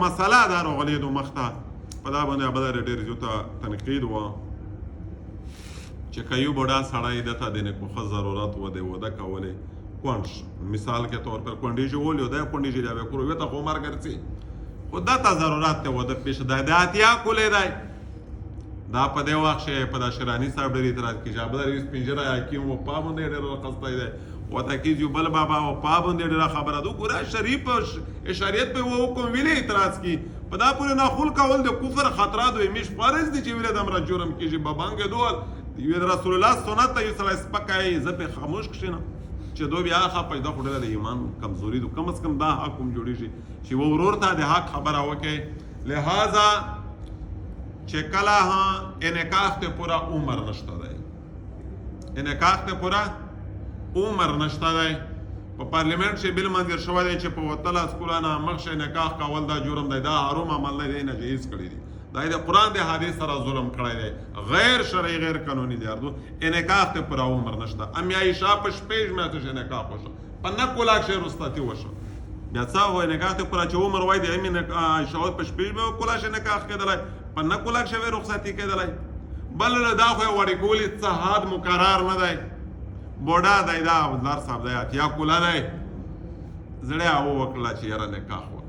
مسله دا راغلېدو مخته په دا باندې ابدار ډېر زیاته تنقید وه چې که یو بوډا سړی دته د نکوخه ضرورت و د واده کولی کونډ مثال کے طور پر کونډې چې ولي دا کونډې چې دا به کورو وي ته خو عمر ګرځي خو دته ضرورت ته واده پیش دی د اتیا کولی دی دا په دې وخت چې په دا شراني صاحب ډېر اعتراض کېږي ابدار یوس پنجره حکیم و پابندې ډېر راخستی دی وته کېږي بل بابا و پابندې ډېره خبره ده ګوره شریف شریعت په و حکم ویلې اعتراض کی په دا پورې ناخول کول د کفر خطرات وي میش فرض دي چې ویل د امر جرم کېږي بابانګ دول یو رسول الله سنت ته یو سړی سپکای زه په خاموش کښېنم چې دو بیا ښه پیدا خو ډېره د ایمان کمزوري ده کم از کم دا حق هم جوړېږي چې و ورور ته د حق خبره وکړي لہذا چې کله انعکاس ته پورا عمر نشته دی انعکاس ته پورا عمر نشته دی په پارلیمنت کې بل منظور شوی دی چې په وتله سکولانه مخشه نکاح کول دا جرم دی دا حرام عمل نه دی ناجیز کړی دی دا د قرآن د حدیث سره ظلم کړی دی غیر شرعي غیر قانوني دی اردو انعکاس ته پورا عمر نشته ام عایشه په شپږ میاشتې انعکاس وشو په 9 لاک شی رستاتی وشو بیا څه وای انعکاس ته پورا چې عمر وای دی امین عایشه په شپږ میاشتې انعکاس کېدلای په 9 لاک شی رخصتي کېدلای بل دا خو وړي کولی څه حد مقرر نه دی بوډا دی دا ابدار صاحب دی اتیا کولا دی زړه او وکړه چې یاره نکاح وکړه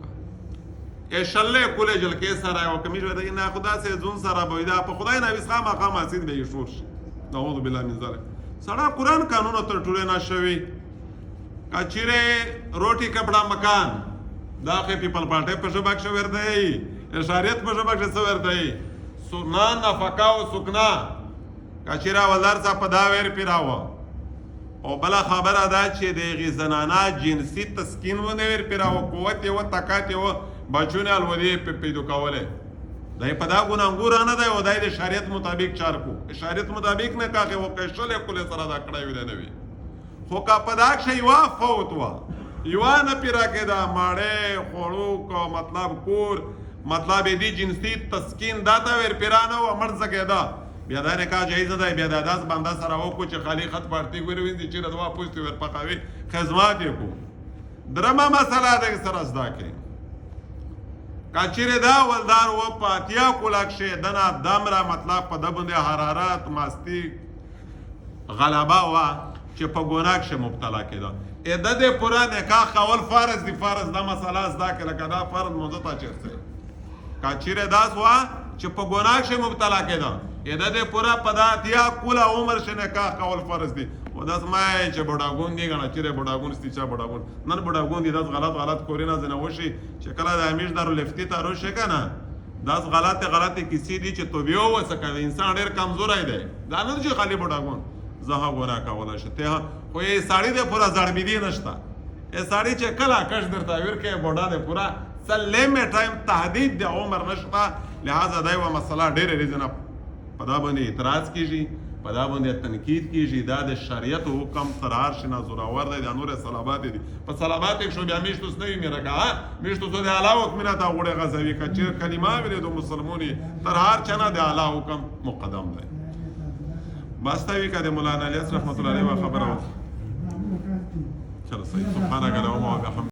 شلې کولې جلکې سره او کمیش ودا نه خدا سه زون سره به دا په خدای نه وسخه مقام اسید به شور شي نعوذ بالله من ذلک سړا قرآن قانون تر ټوله نه شوی کچره روټي کپڑا مکان دا خې پیپل پارټي په شبک شو ورته شریعت په شبک شو ورته سنا نفقه او سکنا کچره ولر صاحب په دا ور پیراوه او بلا خبره ده چې د هغې زنانه جنسي تسکین ونه ور پیراوه قوت یې و طاقت یې و بچونه الودې پیدا کولی دی په دا ګناهګوره نه دی او دی د شریعت مطابق چار کو شریعت مطابق نه کاغې وکړې شلې کولې سره دا کړی وی دی نه وي خو که په دا کښې یوه فوت وه یوه نه پیرا کېده ماړې خوړو که مطلب کور مطلب دی جنسي تسکین دا ته ور پیرا نه وه مړ زګېده بیا دا نکاح جایز نه دی بیا دا داس بنده سره وکړو چې خالي خط پارتي ګورې وینځي چې دوا پوستې ور پخوي خدمات یې کو درمه مسله ده سره زده کړي که چیرې دا ولدار و په اتیا کولاک شي دنه دمره مطلب په ده باندې حرارت ماستی غلبه وه چې په ګناه کښې مبتلا کېده د دې پوره نکاح کول فرض دي فرض دا مسله زده کړه لکه دا فرض موضوع ته چېرته که چیرې داس وه چې په ګناه کښې مبتلا کېده د دې پوره په دا اتیا کوله عمر شي نکاح کول فرض دي و داس مای چې بوډاګون دي ګڼه چیرې بوډاګون ستی چا بوډاګون نن بوډاګون دي داس غلط کورینه ځنه وشي چې کله د همیش دارو لفتی ته روشي که نه داس غلطې کیسې دي چې توبې ووسه کوي انسان ډېر کمزوری دی دا نه چې خالي بوډاګون زه ګناه کولی شي ته خو یې ساړي دی پوره زړبیدي نشته یې ساړي چې کله کش درته ویر کوي بوډا دی پوره څه لیمټ ټایم تحدید د عمر نشته لہذا دا یوه مسله ډېرې ریزنه په دا باندې اعتراض کېږي په دا باندې تنقید کېږي دا د شریعت حکم تر هر شي نه زورور دی دا نورې صلابات دي په صلابات یې شو بیا میشتوس نه وي مې رکعه میشتوسو د اعلی حکمونه ته غوړې غځوي که چېر کلمه ویلېدو مسلمونې تر هر چا نه د اعلی حکم مقدم دی باسته وي که د مولانا الیاس رحمت الله علیه خبره وکړه چلو صحیح سبحانک اللهم وبحمدک